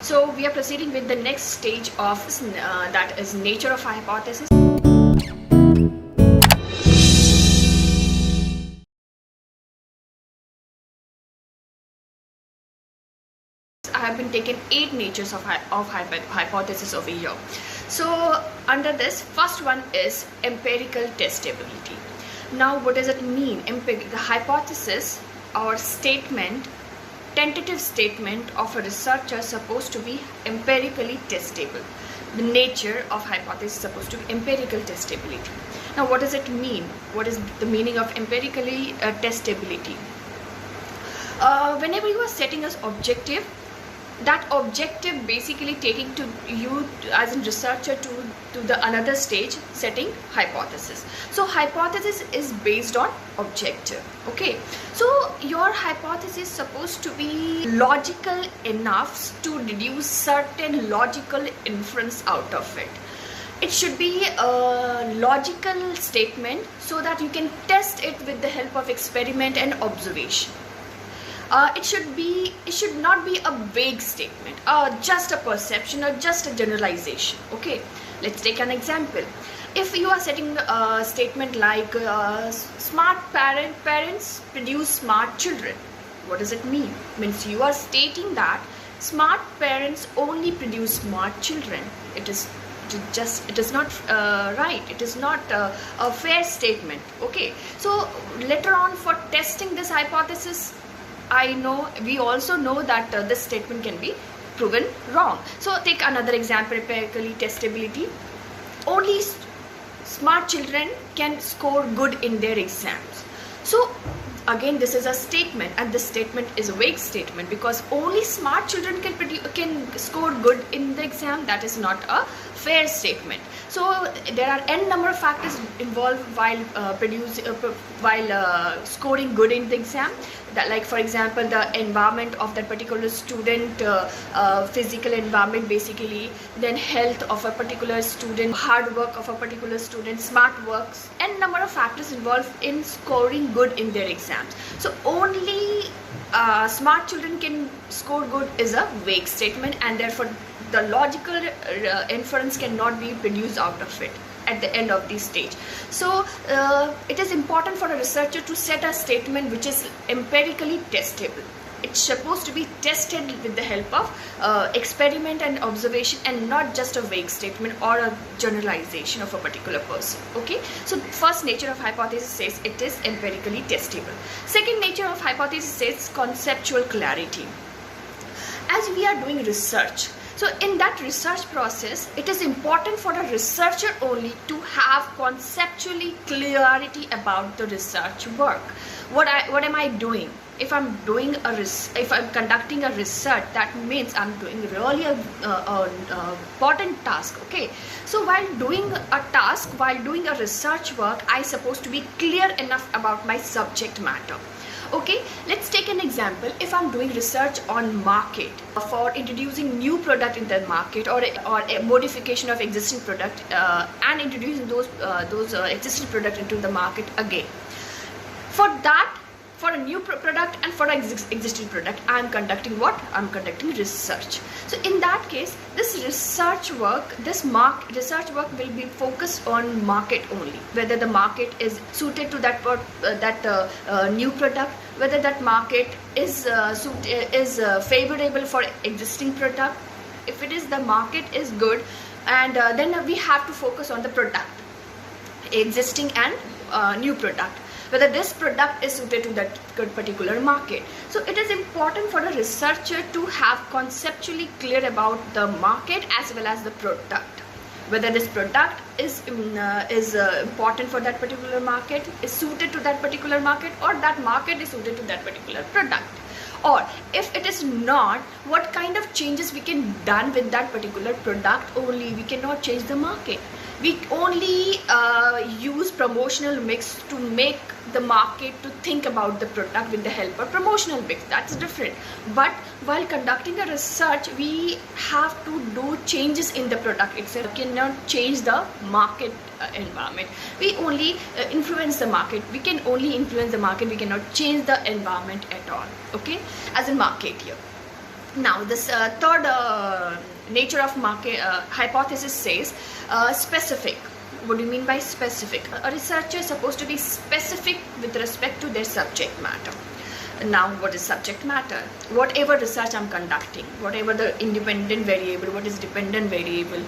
So we are proceeding with the next stage of that is nature of a hypothesis. I have been taken 8 natures of hypothesis over here. So under this, first one is empirical testability. Now what does it mean? The hypothesis or statement, tentative statement of a researcher supposed to be empirically testable. The nature of hypothesis is supposed to be empirical testability. Now what does it mean? What is the meaning of empirically testability? Whenever you are setting an objective, that objective basically taking to you as a researcher to the another stage, setting hypothesis. So hypothesis is based on objective. Okay, so your hypothesis is supposed to be logical enough to deduce certain logical inference out of it. It should be a logical statement so that you can test it with the help of experiment and observation. It should not be a vague statement, just a perception or just a generalization. Okay, let's take an example. If you are setting a statement like smart parents produce smart children, what does it mean? Means you are stating that smart parents only produce smart children. It is not right. It is not a fair statement. Okay, so later on, for testing this hypothesis, we also know that this statement can be proven wrong. So take another example, empirically testability. Only smart children can score good in their exams. So again, this is a statement, and this statement is a vague statement, because only smart children can score good in the exam. That is not a fair statement. So there are n number of factors involved while scoring good in the exam. That, like for example, the environment of that particular student, physical environment basically, then health of a particular student, hard work of a particular student, smart works, n number of factors involved in scoring good in their exams. So only smart children can score good is a vague statement, and therefore the logical inference cannot be produced out of it at the end of this stage. So it is important for a researcher to set a statement which is empirically testable. It's supposed to be tested with the help of experiment and observation, and not just a vague statement or a generalization of a particular person. Okay, so first nature of hypothesis says it is empirically testable. Second nature of hypothesis says conceptual clarity. As we are doing research, so in that research process, it is important for a researcher only to have conceptually clarity about the research work. What am I doing? If I'm conducting a research, that means I'm doing really a important task. Okay, so while doing a research work, I supposed to be clear enough about my subject matter. Okay, let's take an example. If I'm doing research on market for introducing new product in the market, or a modification of existing product, and introducing those existing product into the market again. For a new product and for an existing product, I am conducting what? I am conducting research. So in that case, this research work will be focused on market only. Whether the market is suited to that new product, whether that market is favorable for existing product. If it is, the market is good, and then we have to focus on the product, existing and new product, whether this product is suited to that particular market. So it is important for a researcher to have conceptually clear about the market as well as the product. Whether this product is important for that particular market, is suited to that particular market, or that market is suited to that particular product. Or if it is not, what kind of changes we can done with that particular product only. We cannot change the market. We only use promotional mix to make the market to think about the product with the help of promotional mix. That's different. But while conducting a research, we have to do changes in the product itself. We cannot change the market environment. We only influence the market. We can only influence the market. We cannot change the environment at all. Okay, as in market here. Now, this third nature of market hypothesis says specific. What do you mean by specific? A researcher is supposed to be specific with respect to their subject matter. Now, what is subject matter? Whatever research I'm conducting, whatever the independent variable, what is dependent variable.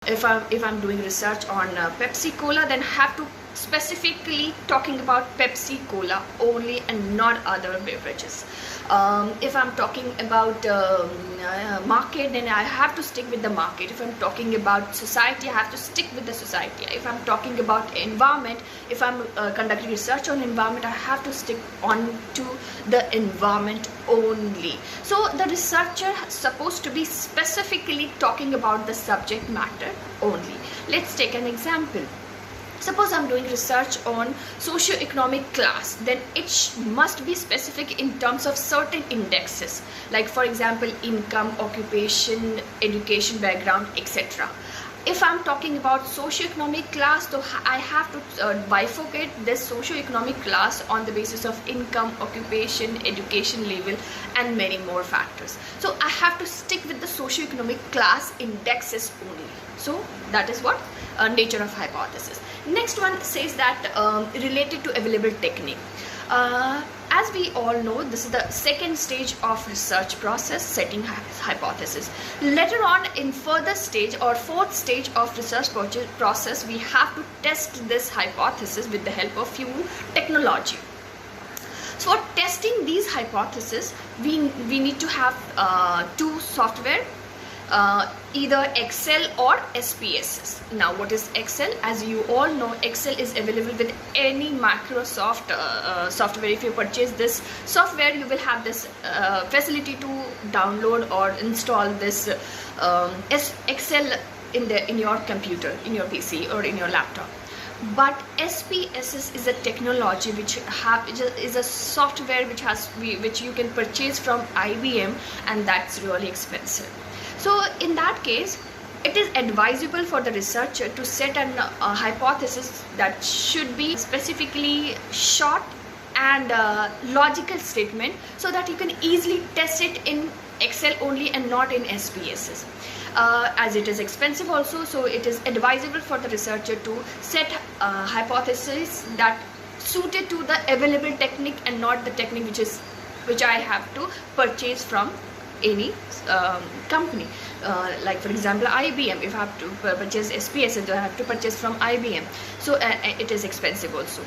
If I'm doing research on Pepsi Cola, then have to specifically talking about Pepsi Cola only and not other beverages. If I'm talking about market, then I have to stick with the market. If I'm talking about society, I have to stick with the society. If I'm talking about environment, if I'm conducting research on environment, I have to stick on to the environment only. So the researcher is supposed to be specifically talking about the subject matter only. Let's take an example. Suppose I'm doing research on socio-economic class, then it must be specific in terms of certain indexes, like for example income, occupation, education background, etc. If I'm talking about socio-economic class, so I have to bifurcate this socio-economic class on the basis of income, occupation, education level, and many more factors. So I have to stick with the socio-economic class indexes only. So that is what nature of hypothesis. Next one says that related to available technique. As we all know, this is the second stage of research process, setting hypothesis. Later on, in further stage or fourth stage of research process, we have to test this hypothesis with the help of few technology. So for testing these hypotheses, we need to have two software, either Excel or SPSS. Now, what is Excel? As you all know, Excel is available with any Microsoft software. If you purchase this software, you will have this facility to download or install this Excel in your computer, in your PC or in your laptop. But SPSS is a technology which is a software which you can purchase from IBM, and that's really expensive. So in that case, it is advisable for the researcher to set a hypothesis that should be specifically short and logical statement, so that you can easily test it in Excel only and not in SPSS. As it is expensive also, so it is advisable for the researcher to set hypothesis that suited to the available technique and not the technique which I have to purchase from any company, like for example IBM. If I have to purchase SPSS, I have to purchase from IBM, so it is expensive also.